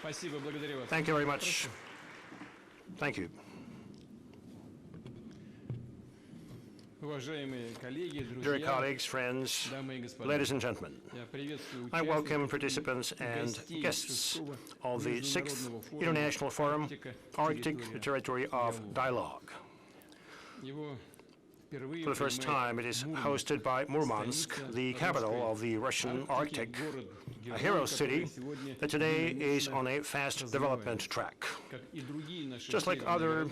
Thank you very much. Thank you. Dear colleagues, friends, ladies and gentlemen, I welcome participants and guests of the 6th International Forum, Arctic Territorial Dialogue. For the first time, it is hosted by Murmansk, the capital of the Russian Arctic, a hero city that today is on a fast development track. Just like our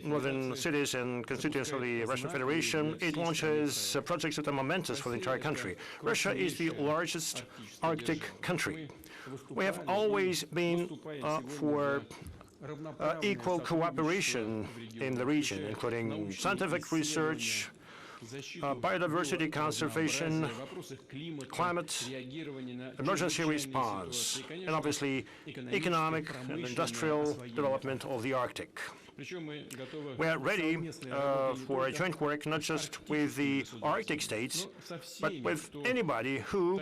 northern cities and constituents of the Russian Federation, it launches projects that are momentous for the entire country. Russia is the largest Arctic country. We have always been for equal cooperation in the region, including scientific research, biodiversity conservation, climate, emergency response, and obviously economic and industrial development of the Arctic. We are ready for a joint work not just with the Arctic states, but with anybody who,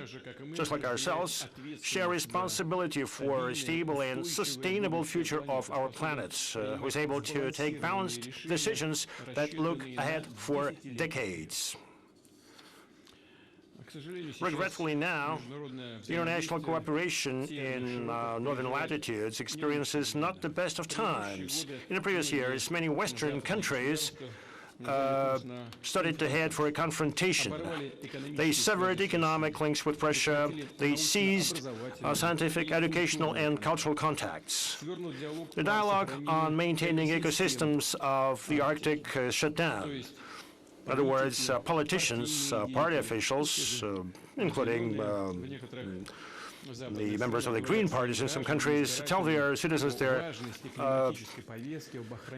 just like ourselves, share responsibility for a stable and sustainable future of our planet, who is able to take balanced decisions that look ahead for decades. Regretfully now, the international cooperation in northern latitudes experiences not the best of times. In the previous years, many Western countries started to head for a confrontation. They severed economic links with Russia. They seized scientific, educational, and cultural contacts. The dialogue on maintaining ecosystems of the Arctic shut down. In other words, politicians, party officials, including the members of the Green parties in some countries, tell their citizens, their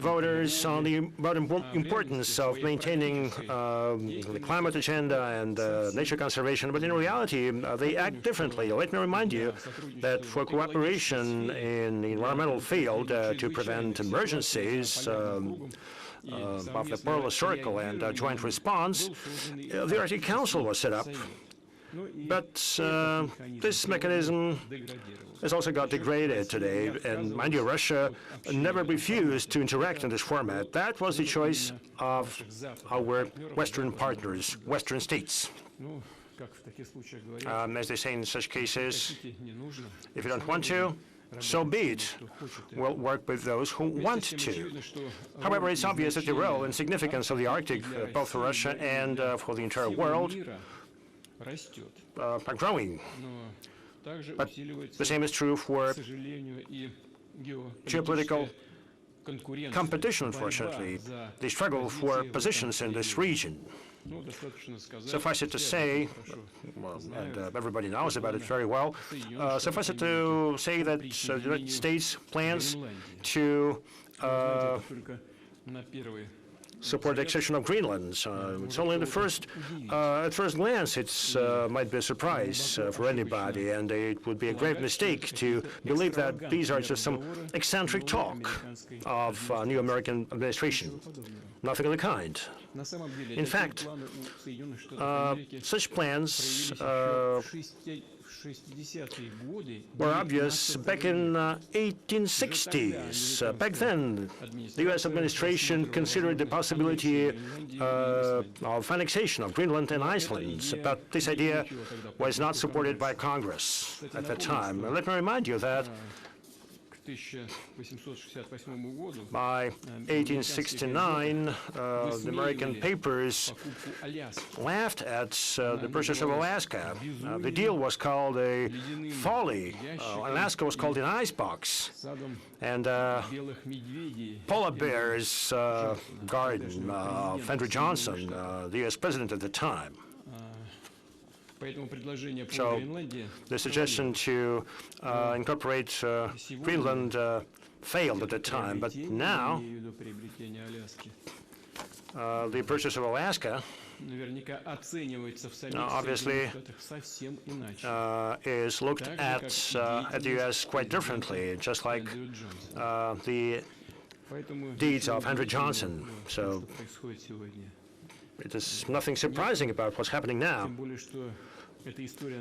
voters, on the importance of maintaining the climate agenda and nature conservation. But in reality, they act differently. Let me remind you that for cooperation in the environmental field to prevent emergencies, of the Polar Circle and joint response, the Arctic Council was set up. But this mechanism has also got degraded today, and mind you, Russia never refused to interact in this format. That was the choice of our Western partners, Western states. As they say in such cases, if you don't want to, so be it. We'll work with those who want to. However, it's obvious that the role and significance of the Arctic, both for Russia and for the entire world, are growing. But the same is true for geopolitical competition, unfortunately, the struggle for positions in this region. Suffice it to say, and everybody knows about it very well, suffice it to say that the United States plans to support the accession of Greenland. It's only at first glance, it might be a surprise for anybody, and it would be a grave mistake to believe that these are just some eccentric talk of new American administration. Nothing of the kind. In fact, such plans were obvious back in 1860s. Back then, the U.S. administration considered the possibility of annexation of Greenland and Iceland, but this idea was not supported by Congress at that time. Let me remind you that by 1869, the American papers laughed at the purchase of Alaska. The deal was called a folly. Alaska was called an icebox. And polar bears garden of Andrew Johnson, the U.S. president at the time. So the suggestion to incorporate Greenland failed at the time, but now the purchase of Alaska obviously is looked at the U.S. quite differently, just like the deeds of Andrew Johnson. So it is nothing surprising about what's happening now.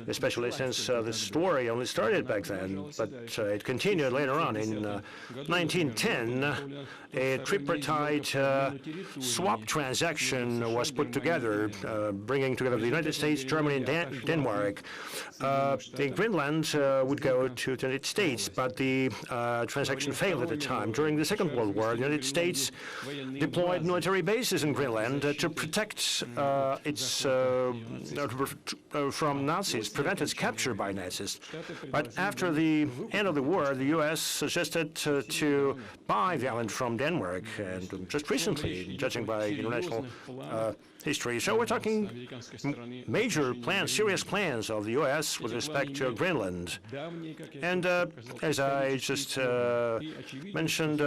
especially since the story only started back then, but it continued later on. In 1910, a tripartite swap transaction was put together, bringing together the United States, Germany, and Denmark. The Greenland would go to the United States, but the transaction failed at the time. During the Second World War, the United States deployed military bases in Greenland to protect its from Nazis, prevent its capture by Nazis. But after the end of the war, the U.S. suggested to buy the island from Denmark, and just recently, judging by international history. So we're talking major plans, serious plans of the U.S. with respect to Greenland. And as I just mentioned,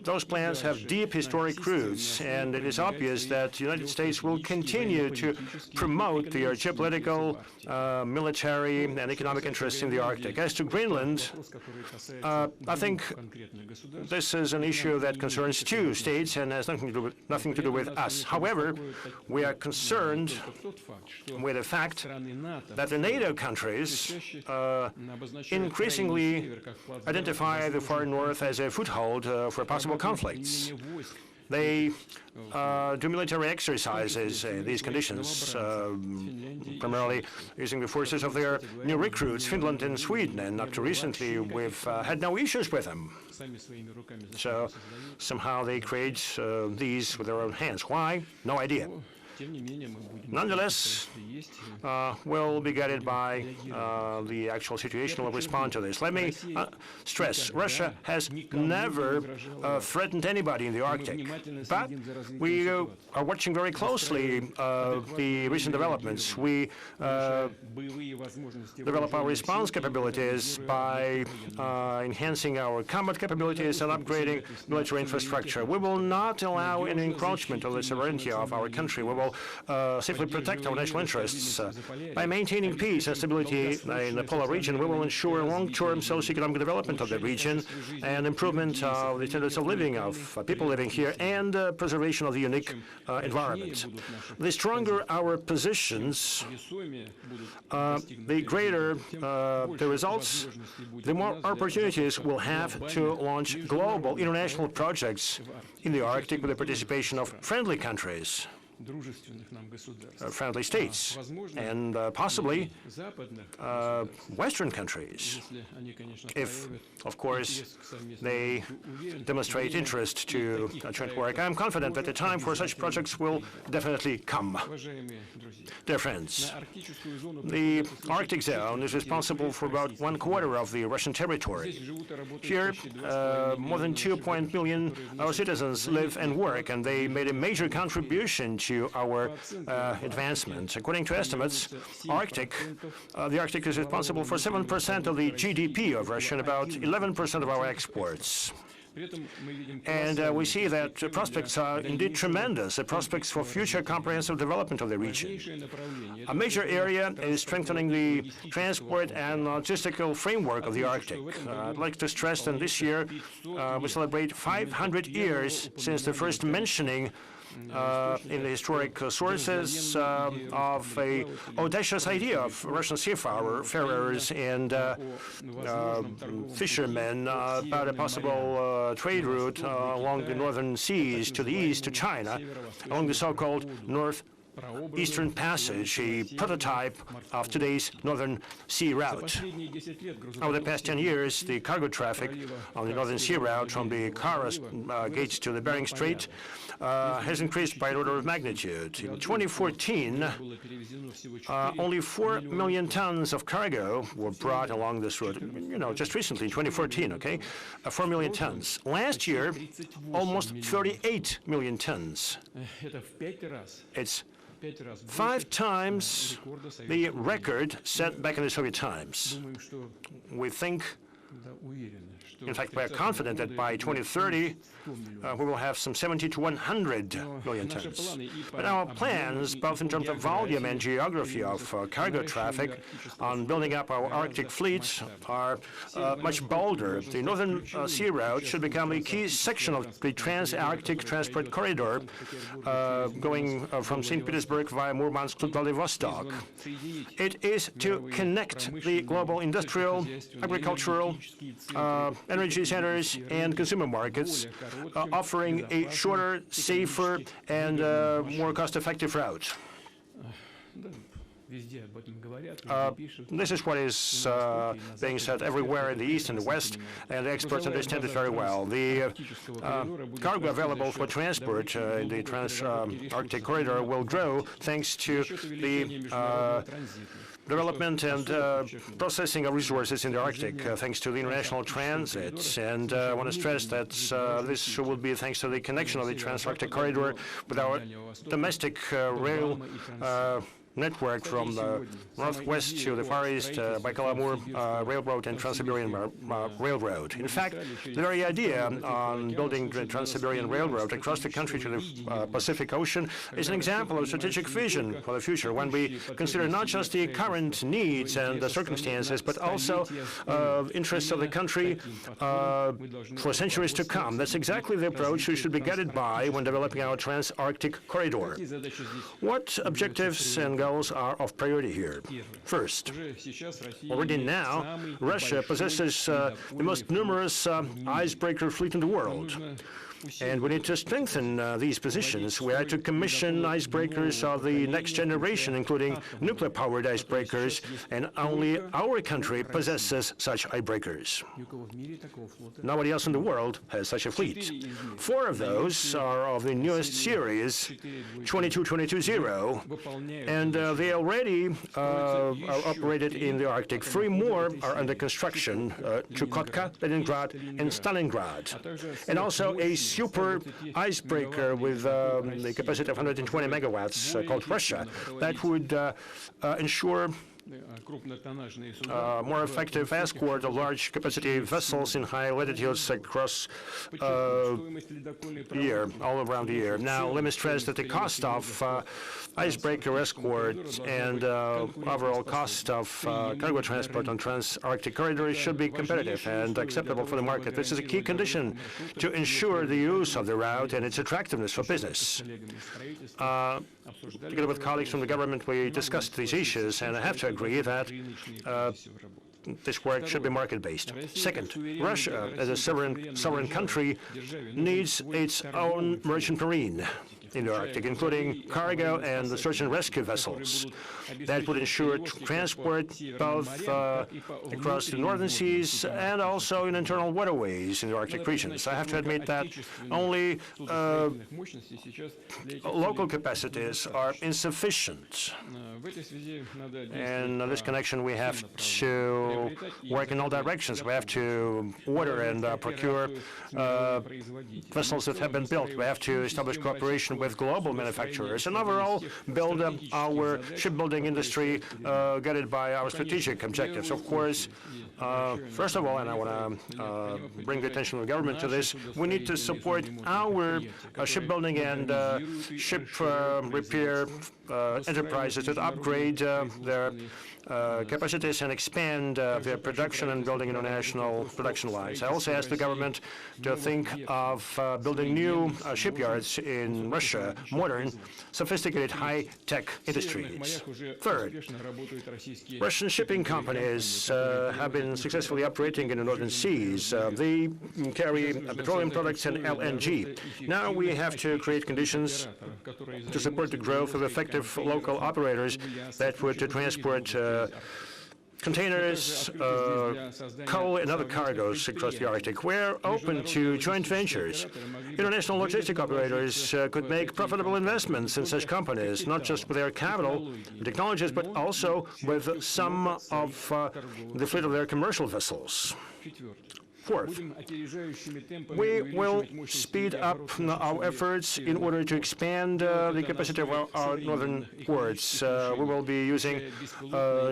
those plans have deep historic roots, and it is obvious that the United States will continue to promote their geopolitical, military, and economic interests in the Arctic. As to Greenland, I think this is an issue that concerns two states and has nothing to do with us. However, we are concerned with the fact that the NATO countries increasingly identify the far north as a foothold for possible conflicts. They do military exercises in these conditions, primarily using the forces of their new recruits, Finland and Sweden, and up to recently we've had no issues with them. So somehow they create these with their own hands. Why? No idea. Nonetheless, we'll be guided by the actual situation. We'll respond to this. Let me stress, Russia has never threatened anybody in the Arctic, but we are watching very closely the recent developments. We develop our response capabilities by enhancing our combat capabilities and upgrading military infrastructure. We will not allow any encroachment of the sovereignty of our country. We will safely protect our national interests. By maintaining peace and stability in the polar region, we will ensure long-term socio-economic development of the region and improvement of the standards of living of people living here and preservation of the unique environment. The stronger our positions, the greater the results, the more opportunities we'll have to launch global international projects in the Arctic with the participation of friendly countries. Friendly states, and possibly Western countries, if, of course, they demonstrate interest to joint work. I'm confident that the time for such projects will definitely come. Dear friends, the Arctic zone is responsible for about 1/4 of the Russian territory. Here, more than 2 million our citizens live and work, and they made a major contribution to our advancement. According to estimates, the Arctic is responsible for 7% of the GDP of Russia and about 11% of our exports. And we see that the prospects are indeed tremendous, the prospects for future comprehensive development of the region. A major area is strengthening the transport and logistical framework of the Arctic. I'd like to stress that this year we celebrate 500 years since the first mentioning in the historic sources of a audacious idea of Russian seafarers and fishermen about a possible trade route along the northern seas to the east to China, along the so-called Northeastern Passage, a prototype of today's Northern Sea route. Over the past 10 years, the cargo traffic on the Northern Sea route from the Kara gates to the Bering Strait has increased by an order of magnitude. In 2014, only 4 million tons of cargo were brought along this route. Just recently, in 2014, okay? 4 million tons. Last year, almost 38 million tons. It's 5 times the record set back in the Soviet times. We think In fact, we are confident that by 2030, we will have some 70 to 100 million tons. But our plans, both in terms of volume and geography of cargo traffic, on building up our Arctic fleet are much bolder. The Northern Sea Route should become a key section of the trans-Arctic transport corridor, going from St. Petersburg via Murmansk to Vladivostok. It is to connect the global industrial, agricultural, energy centers, and consumer markets, offering a shorter, safer, and more cost-effective route. This is what is being said everywhere in the East and the West, and the experts understand it very well. The cargo available for transport in the trans-Arctic corridor will grow thanks to the development and processing of resources in the Arctic, thanks to the international transit. And I want to stress that this will be thanks to the connection of the trans-Arctic corridor with our domestic rail network from the northwest to the far east, Baikal-Amur Railroad and Trans-Siberian Railroad. In fact, the very idea on building the Trans-Siberian Railroad across the country to the Pacific Ocean is an example of strategic vision for the future, when we consider not just the current needs and the circumstances, but also interests of the country for centuries to come. That's exactly the approach we should be guided by when developing our trans-Arctic corridor. What objectives and goals are of priority here? First, already now, Russia possesses the most numerous icebreaker fleet in the world. And we need to strengthen these positions. We are to commission icebreakers of the next generation, including nuclear-powered icebreakers, and only our country possesses such icebreakers. Nobody else in the world has such a fleet. 4 of those are of the newest series, 22-22-0, and they already are operated in the Arctic. 3 more are under construction, Chukotka, Leningrad, and Stalingrad, and also a super icebreaker with the capacity of 120 megawatts called Russia that would ensure more effective escort of large capacity vessels in high latitudes across the year, all around the year. Now, let me stress that the cost of icebreaker escort and overall cost of cargo transport on trans-Arctic corridors should be competitive and acceptable for the market. This is a key condition to ensure the use of the route and its attractiveness for business. Together with colleagues from the government, we discussed these issues, and I have to agree that this work should be market-based. Second, Russia, as a sovereign country, needs its own merchant marine in the Arctic, including cargo and the search and rescue vessels. That would ensure transport both across the northern seas and also in internal waterways in the Arctic regions. I have to admit that only local capacities are insufficient. And in this connection, we have to work in all directions. We have to order and procure vessels that have been built. We have to establish cooperation with global manufacturers and overall build up our shipbuilding industry guided by our strategic objectives. Of course, first of all, and I want to bring the attention of the government to this, we need to support our shipbuilding and ship repair enterprises that upgrade their capacities and expand their production and building international production lines. I also ask the government to think of building new shipyards in Russia, modern, sophisticated, high-tech industries. Third, Russian shipping companies have been successfully operating in the northern seas. They carry petroleum products and LNG. Now we have to create conditions to support the growth of effective local operators that would transport containers, coal, and other cargoes across the Arctic. We're open to joint ventures. International logistic operators could make profitable investments in such companies, not just with their capital and technologies, but also with some of the fleet of their commercial vessels. Fourth, we will speed up our efforts in order to expand the capacity of our northern ports. We will be using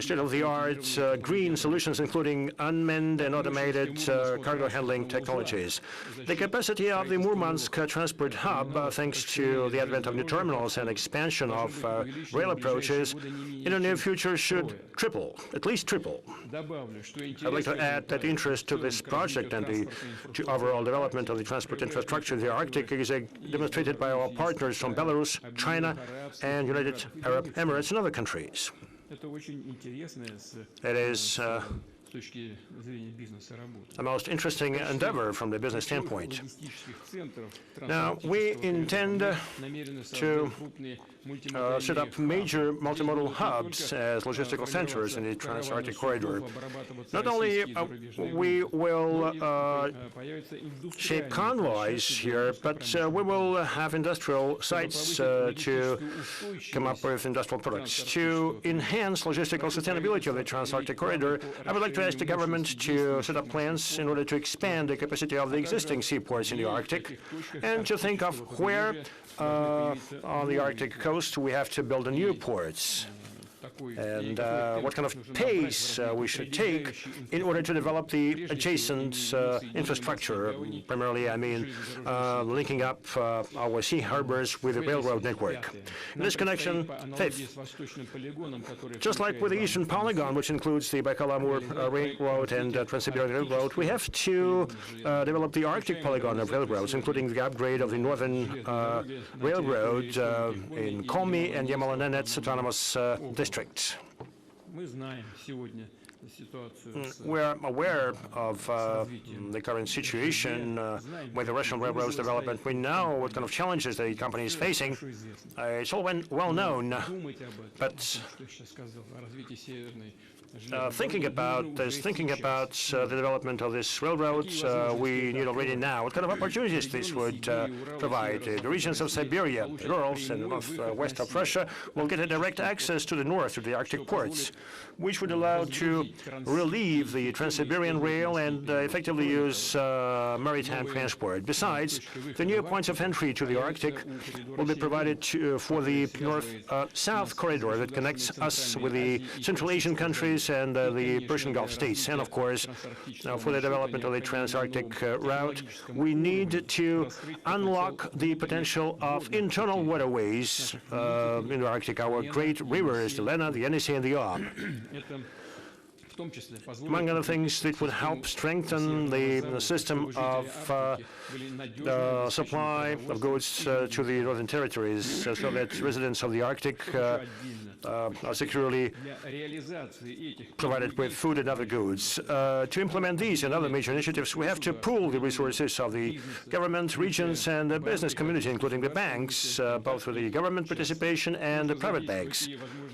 state-of-the-art green solutions, including unmanned and automated cargo handling technologies. The capacity of the Murmansk transport hub, thanks to the advent of new terminals and expansion of rail approaches, in the near future should triple, at least triple. I'd like to add that interest to this project and the overall development of the transport infrastructure in the Arctic is demonstrated by our partners from Belarus, China, and United Arab Emirates and other countries. It is a most interesting endeavor from the business standpoint. Now, we intend to set up major multimodal hubs as logistical centers in the Trans-Arctic corridor. Not only we will shape convoys here, but we will have industrial sites to come up with industrial products. To enhance logistical sustainability of the Trans-Arctic corridor, I would like to ask the government to set up plans in order to expand the capacity of the existing seaports in the Arctic and to think of where on the Arctic coast we have to build new ports and what kind of pace we should take in order to develop the adjacent infrastructure. Primarily, I mean, linking up our sea harbors with the railroad network. In this connection, fifth, just like with the Eastern Polygon, which includes the Baikal-Amur Railroad and Trans-Siberian Railroad, we have to develop the Arctic polygon of railroads, including the upgrade of the Northern Railroad in Komi and Yamal-Nenets Autonomous District. We're aware of the current situation with the Russian railroads development. We know what kind of challenges the company is facing. It's all well known, but thinking about the development of this railroad, we need already now what kind of opportunities this would provide. The regions of Siberia, the Urals, and the northwest of Russia will get a direct access to the north, to the Arctic ports, which would allow to relieve the Trans-Siberian Rail and effectively use maritime transport. Besides, the new points of entry to the Arctic will be provided for the north-south corridor that connects us with the Central Asian countries and the Persian Gulf states. And of course, for the development of the Trans-Arctic route, we need to unlock the potential of internal waterways in the Arctic, our great rivers, the Lena, the Yenisei, and the Ob. Among other things, it would help strengthen the system of supply of goods to the northern territories so that residents of the Arctic are securely provided with food and other goods. To implement these and other major initiatives, we have to pool the resources of the government, regions, and the business community, including the banks, both with the government participation and the private banks.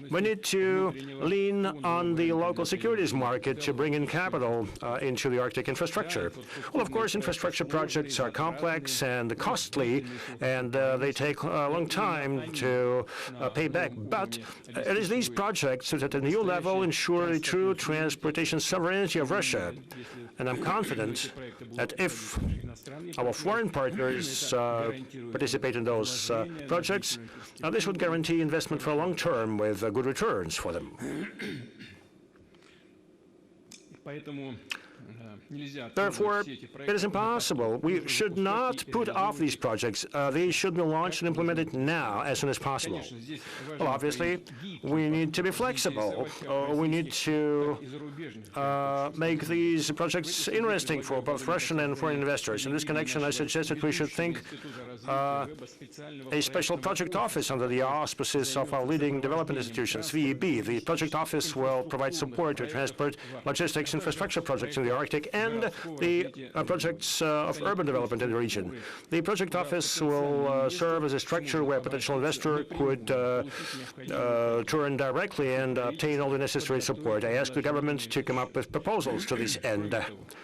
We need to lean on the local securities market to bring in capital into the Arctic infrastructure. Well, of course, infrastructure projects are complex and costly, and they take a long time to pay back. But it is these projects that at a new level ensure the true transportation sovereignty of Russia. And I'm confident that if our foreign partners participate in those projects, this would guarantee investment for a long term with good returns for them. Therefore, it is impossible. We should not put off these projects. They should be launched and implemented now, as soon as possible. Well, obviously, we need to be flexible. We need to make these projects interesting for both Russian and foreign investors. In this connection, I suggest that we should think a special project office under the auspices of our leading development institutions, VEB. The project office will provide support to transport, logistics, infrastructure projects in the Arctic and the projects of urban development in the region. The project office will serve as a structure where a potential investor could turn directly and obtain all the necessary support. I ask the government to come up with proposals to this end.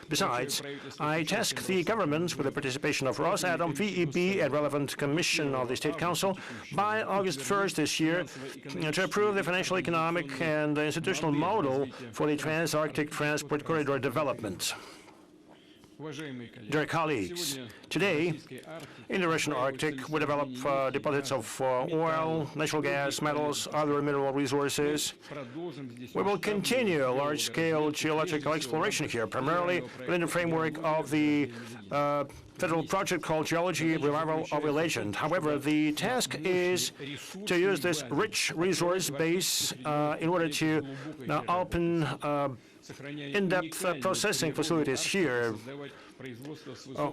Besides, I task the government with the participation of Rosatom, VEB, and relevant commission of the State Council by August 1st this year to approve the financial, economic, and institutional model for the Trans-Arctic Transport Corridor development. Dear colleagues, today in the Russian Arctic we develop deposits of oil, natural gas, metals, other mineral resources. We will continue large-scale geological exploration here, primarily within the framework of the federal project called Geology Revival of a Legend. However, the task is to use this rich resource base in order to open in-depth processing facilities here.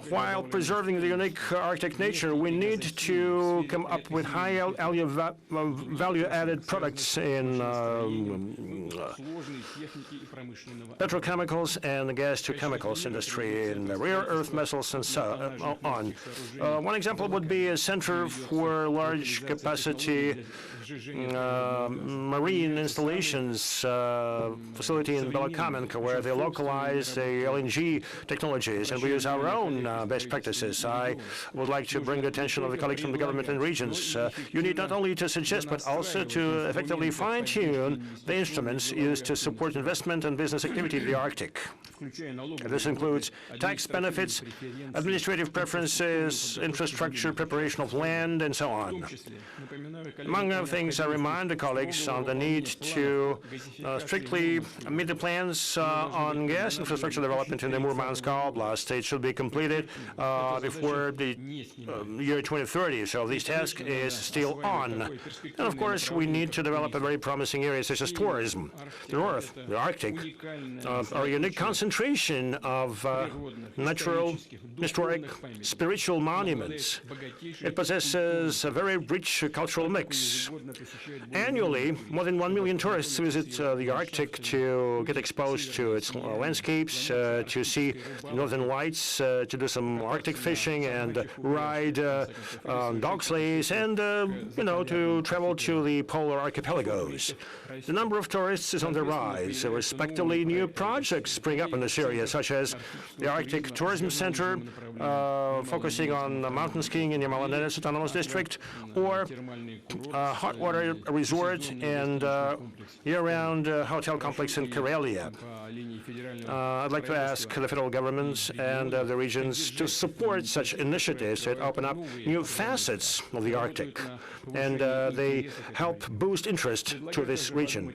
While preserving the unique Arctic nature, we need to come up with high value-added products in petrochemicals and gas-to-chemicals industry, in the rare earth metals, and so on. One example would be a center for large-capacity marine installations facility in Belokamenka, where they localize the LNG technologies, and we use our own best practices. I would like to bring the attention of the colleagues from the government and regions. You need not only to suggest, but also to effectively fine-tune the instruments used to support investment and business activity in the Arctic. This includes tax benefits, administrative preferences, infrastructure, preparation of land, and so on. Among other things, I remind the colleagues on the need to strictly meet the plans on gas infrastructure development in the Murmansk Oblast. It should be completed before the year 2030, so this task is still on. And of course, we need to develop a very promising area such as tourism. The North, the Arctic, are a unique concentration of natural, historic, spiritual monuments. It possesses a very rich cultural mix. Annually, more than 1 million tourists visit the Arctic to get exposed to its landscapes, to see northern lights, to do some Arctic fishing and ride dog sleighs, and to travel to the polar archipelagos. The number of tourists is on the rise. Respectively, new projects spring up in this area, such as the Arctic Tourism Center, focusing on mountain skiing in Yamala-Nenes Autonomous District, or hot water resort and year-round hotel complex in Karelia. I'd like to ask the federal governments and the regions to support such initiatives that open up new facets of the Arctic, and they help boost interest to this region.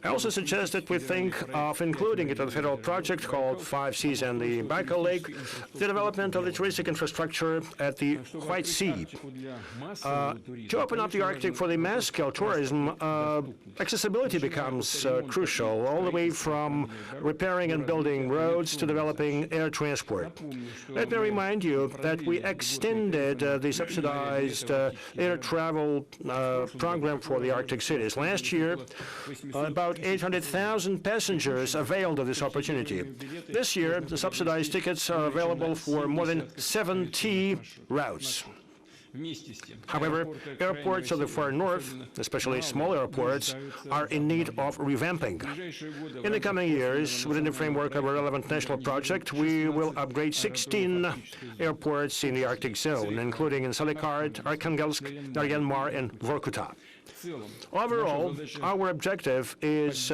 I also suggest that we think of including it in a federal project called 5 Seas and the Baikal Lake, the development of the touristic infrastructure at the White Sea. To open up the Arctic for the mass-scale tourism, accessibility becomes crucial, all the way from repairing and building roads to developing air transport. Let me remind you that we extended the subsidized air travel program for the Arctic cities. Last year, about 800,000 passengers availed of this opportunity. This year, the subsidized tickets are available for more than 70 routes. However, airports of the far north, especially small airports, are in need of revamping. In the coming years, within the framework of a relevant national project, we will upgrade 16 airports in the Arctic zone, including in Salikard, Arkhangelsk, Naryan-Mar, and Vorkuta. Overall, our objective is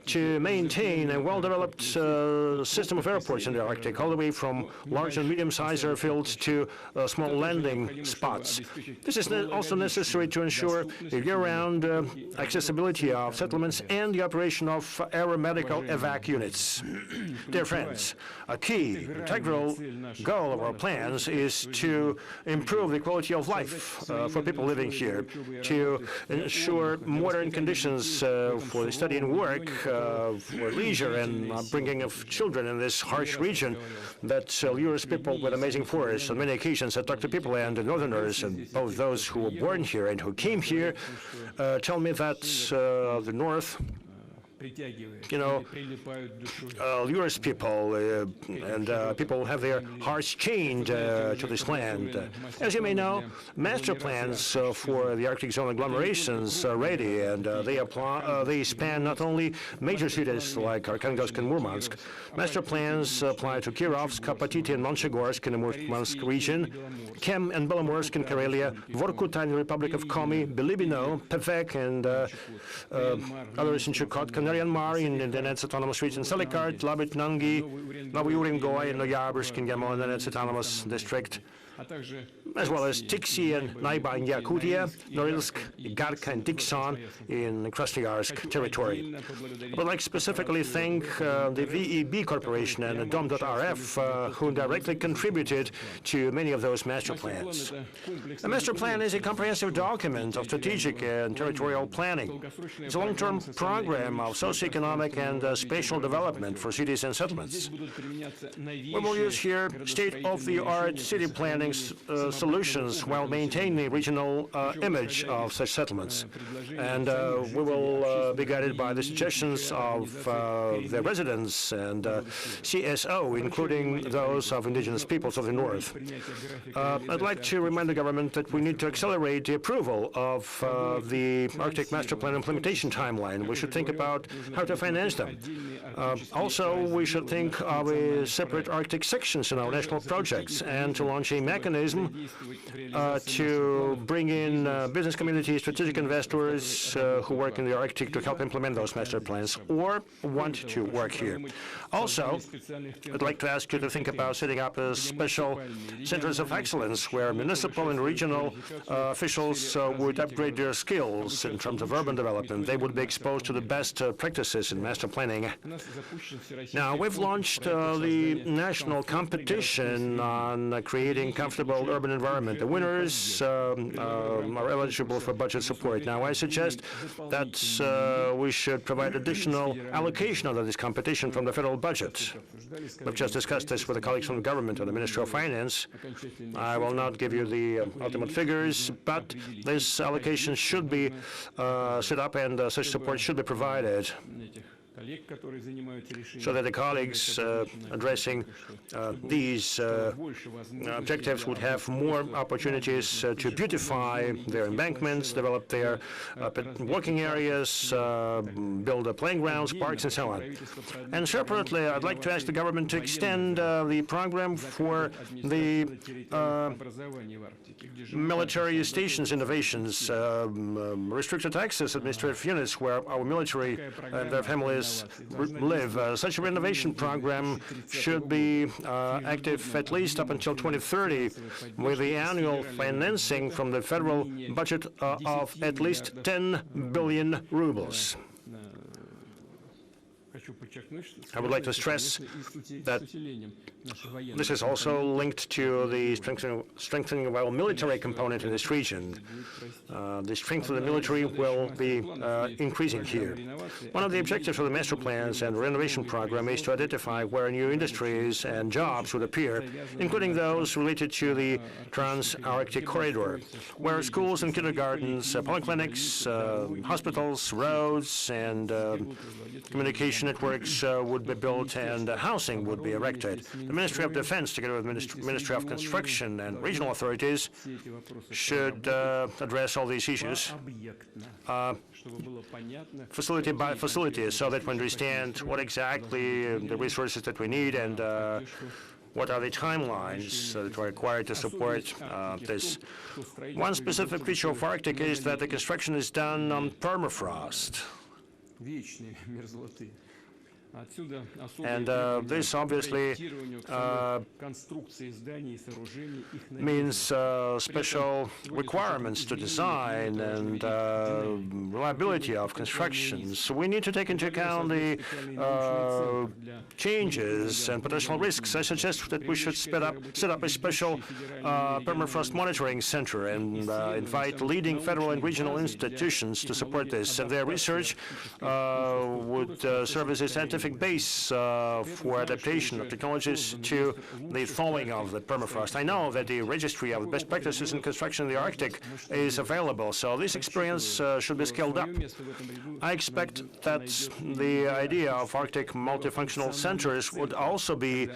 to maintain a well-developed system of airports in the Arctic, all the way from large and medium-sized airfields to small landing spots. This is also necessary to ensure the year-round accessibility of settlements and the operation of aeromedical evac units. Dear friends, a key, integral goal of our plans is to improve the quality of life for people living here, to ensure modern conditions for study and work, for leisure and bringing of children in this harsh region that lures people with amazing forests. On many occasions, I talk to people and Northerners, and both those who were born here and who came here, tell me that the North lures people, and people have their hearts chained to this land. As you may know, master plans for the Arctic zone agglomerations are ready, and they span not only major cities like Arkhangelsk and Murmansk. Master plans apply to Kirovsk, Kapatiti, and Monchegorsk in the Murmansk region, Kem and Belomorsk in Karelia, Vorkuta in the Republic of Komi, Bilibino, Pevek, and others in Chukotka, Naryan-Mar in the Donetsk Autonomous Region, Salikart, Labit-Nangi, Novy Urengoy, and Noyabrzh in Donetsk Autonomous District, as well as Tiksi and Naiba in Yakutia, Norilsk, Garka, and Dikson in Krasnoyarsk territory. I would like to specifically thank the VEB Corporation and Dom.RF, who directly contributed to many of those master plans. The master plan is a comprehensive document of strategic and territorial planning. It's a long-term program of socioeconomic and spatial development for cities and settlements. We will use here state-of-the-art city planning solutions while maintaining the regional image of such settlements. And we will be guided by the suggestions of the residents and CSO, including those of indigenous peoples of the north. I'd like to remind the government that we need to accelerate the approval of the Arctic Master Plan implementation timeline. We should think about how to finance them. Also, we should think of a separate Arctic sections in our national projects and to launch a mechanism to bring in business community, strategic investors who work in the Arctic to help implement those master plans or want to work here. Also, I'd like to ask you to think about setting up a special centers of excellence where municipal and regional officials would upgrade their skills in terms of urban development. They would be exposed to the best practices in master planning. Now, we've launched the national competition on creating comfortable urban environment. The winners are eligible for budget support. Now, I suggest that we should provide additional allocation under this competition from the federal budget. We've just discussed this with the colleagues from the government and the Ministry of Finance. I will not give you the ultimate figures, but this allocation should be set up and such support should be provided, so that the colleagues addressing these objectives would have more opportunities to beautify their embankments, develop their walking areas, build playing grounds, parks, and so on. And separately, I'd like to ask the government to extend the program for the military stations innovations, restricted access administrative units where our military and their families live. Such a renovation program should be active at least up until 2030, with the annual financing from the federal budget of at least 10 billion rubles. I would like to stress that this is also linked to the strengthening of our military component in this region. The strength of the military will be increasing here. One of the objectives of the master plans and renovation program is to identify where new industries and jobs would appear, including those related to the Trans-Arctic corridor, where schools and kindergartens, polyclinics, hospitals, roads, and communication networks would be built and housing would be erected. The Ministry of Defense, together with the Ministry of Construction and regional authorities, should address all these issues facility by facility, so that we understand what exactly the resources that we need and what are the timelines that are required to support this. One specific feature of Arctic is that the construction is done on permafrost. And this obviously means special requirements to design and reliability of construction. So we need to take into account the changes and potential risks. I suggest that we should set up a special permafrost monitoring center and invite leading federal and regional institutions to support this. And their research would serve as a scientific base for adaptation of technologies to the thawing of the permafrost. I know that the registry of best practices in construction in the Arctic is available, so this experience should be scaled up. I expect that the idea of Arctic multifunctional centers would also be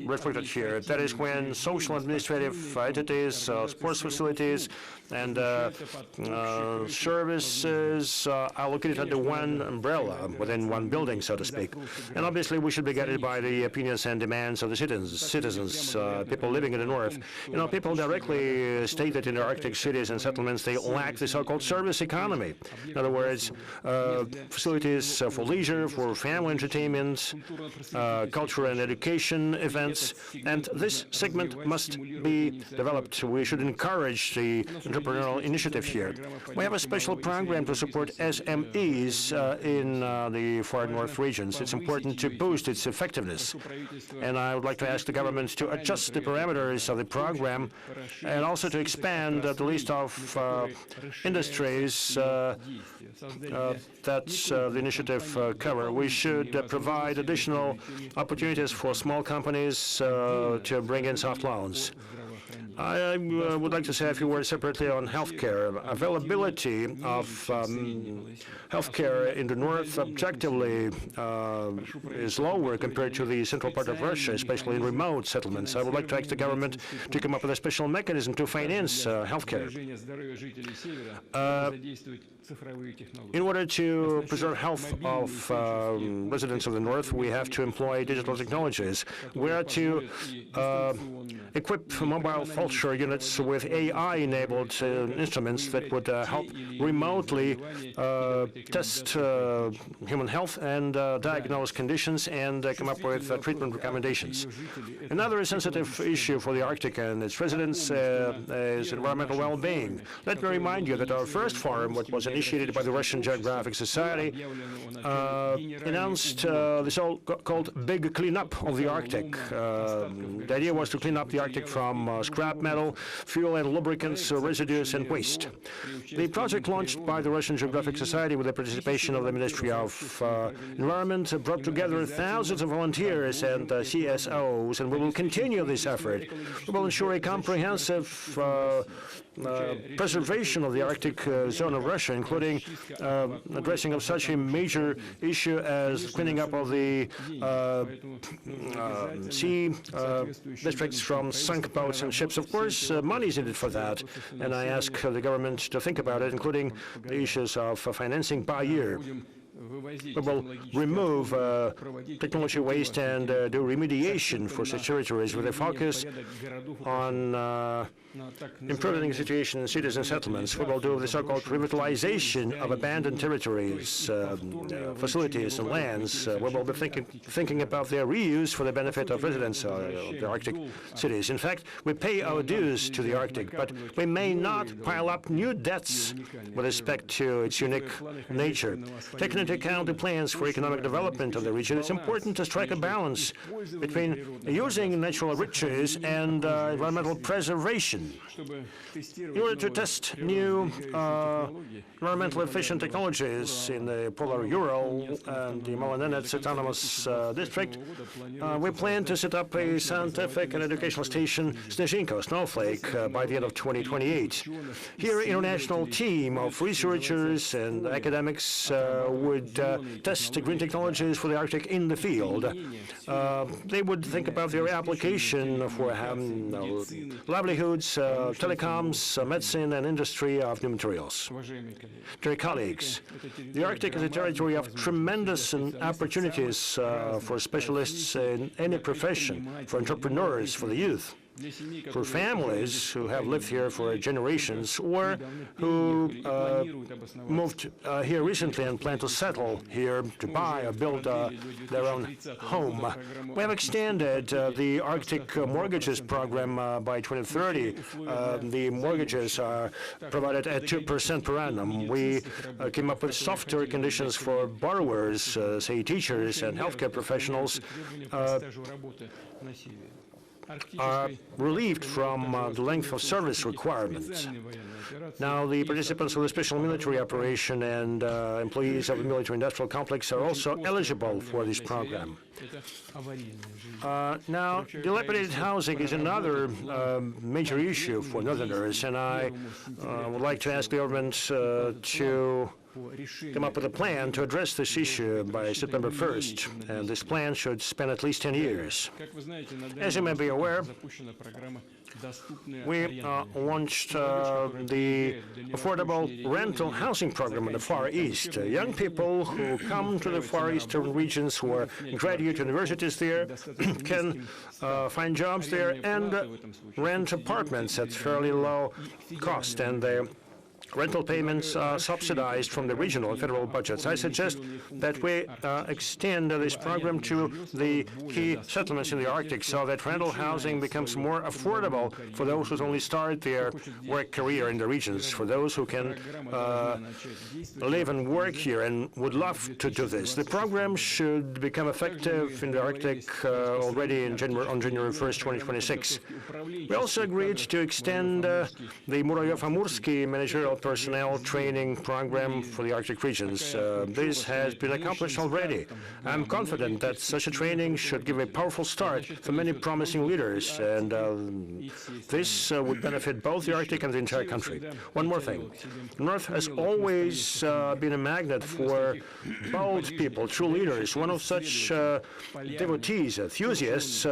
reflected here. That is when social administrative entities, sports facilities, and services are located under one umbrella within one building. building, so to speak. And obviously, we should be guided by the opinions and demands of the citizens, people living in the north. You know, people directly state that in the Arctic cities and settlements, they lack the so-called service economy. In other words, facilities for leisure, for family entertainment, culture and education events, and this segment must be developed. We should encourage the entrepreneurial initiative here. We have a special program to support SMEs in the far north regions. It's important to boost its effectiveness. And I would like to ask the government to adjust the parameters of the program and also to expand the list of industries that the initiative cover. We should provide additional opportunities for small companies to bring in soft loans. I would like to say a few words separately on healthcare. Availability of healthcare in the north objectively is lower compared to the central part of Russia, especially in remote settlements. I would like to ask the government to come up with a special mechanism to finance healthcare. In order to preserve health of residents of the north, we have to employ digital technologies. We are to equip mobile vulture units with AI-enabled instruments that would help remotely test human health and diagnose conditions and come up with treatment recommendations. Another sensitive issue for the Arctic and its residents is environmental well-being. Let me remind you that our first forum, what was initiated by the Russian Geographic Society, announced the so-called big cleanup of the Arctic. The idea was to clean up the Arctic from scrap metal, fuel and lubricants, residues and waste. The project launched by the Russian Geographic Society with the participation of the Ministry of Environment brought together thousands of volunteers and CSOs, and we will continue this effort. We will ensure a comprehensive preservation of the Arctic zone of Russia, including addressing of such a major issue as cleaning up of the sea districts from sunk boats and ships. Of course, money is needed for that, and I ask the government to think about it, including the issues of financing by year. We will remove technology waste and do remediation for such territories with a focus on improving the situation in cities and settlements. We will do the so-called revitalization of abandoned territories, facilities and lands. We will be thinking about their reuse for the benefit of residents of the Arctic cities. In fact, we pay our dues to the Arctic, but we may not pile up new debts with respect to its unique nature. Taking into account the plans for economic development of the region, it's important to strike a balance between using natural riches and environmental preservation. In order to test new environmentally efficient technologies in the Polar Ural and the Molinenets Autonomous District, we plan to set up a scientific and educational station, Snezhinka, Snowflake, by the end of 2028. Here, an international team of researchers and academics would test green technologies for the Arctic in the field. They would think about their application for livelihoods, telecoms, medicine, and industry of new materials. Dear colleagues, the Arctic is a territory of tremendous opportunities for specialists in any profession, for entrepreneurs, for the youth, for families who have lived here for generations or who moved here recently and plan to settle here to buy or build their own home. We have extended the Arctic mortgages program by 2030. The mortgages are provided at 2% per annum. We came up with softer conditions for borrowers, say teachers and healthcare professionals, are relieved from the length of service requirements. Now, the participants of the special military operation and employees of the military-industrial complex are also eligible for this program. Now, dilapidated housing is another major issue for Northerners, and I would like to ask the government to come up with a plan to address this issue by September 1st, and this plan should span at least 10 years. As you may be aware, we launched the affordable rental housing program in the Far East. Young people who come to the Far Eastern regions, who are graduate universities there, can find jobs there and rent apartments at fairly low cost, and the rental payments are subsidized from the regional and federal budgets. I suggest that we extend this program to the key settlements in the Arctic so that rental housing becomes more affordable for those who only start their work career in the regions, for those who can live and work here and would love to do this. The program should become effective in the Arctic already on January 1st, 2026. We also agreed to extend the Murayovo-Amursky managerial personnel training program for the Arctic regions. This has been accomplished already. I'm confident that such a training should give a powerful start for many promising leaders, and this would benefit both the Arctic and the entire country. One more thing. The North has always been a magnet for bold people, true leaders. One of such devotees, enthusiasts,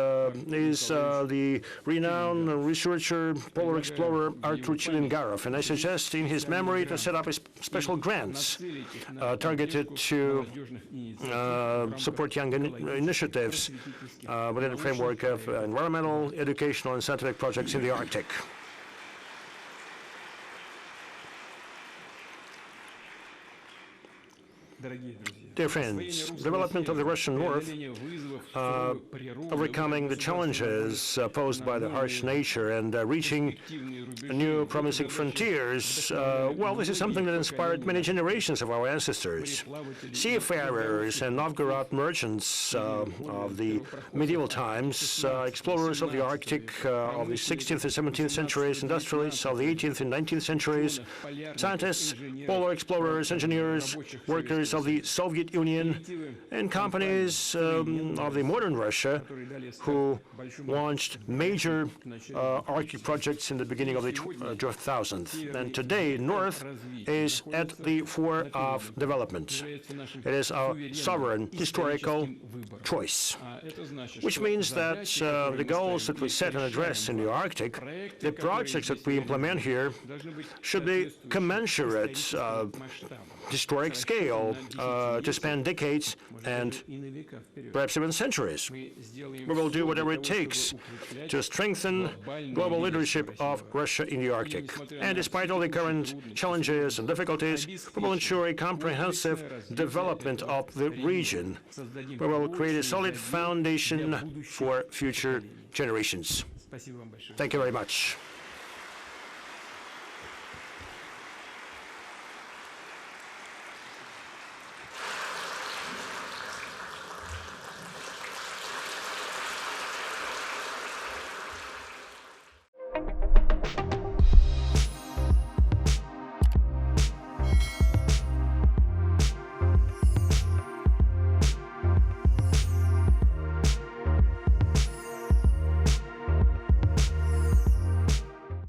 is the renowned researcher, polar explorer Artur Chilingarov, and I suggest in his memory to set up special grants targeted to support young initiatives within the framework of environmental, educational, and scientific projects in the Arctic. Dear friends, development of the Russian North, overcoming the challenges posed by the harsh nature and reaching new promising frontiers, well, this is something that inspired many generations of our ancestors. Seafarers and Novgorod merchants of the medieval times, explorers of the Arctic of the 16th and 17th centuries, industrialists of the 18th and 19th centuries, scientists, polar explorers, engineers, workers of the Soviet Union, and companies of the modern Russia who launched major Arctic projects in the beginning of the 2000s. And today, North is at the fore of development. It is our sovereign historical choice, which means that the goals that we set and address in the Arctic, the projects that we implement here, should be commensurate, historic scale, to span decades and perhaps even centuries. We will do whatever it takes to strengthen global leadership of Russia in the Arctic. And despite all the current challenges and difficulties, we will ensure a comprehensive development of the region. We will create a solid foundation for future generations. Thank you very much.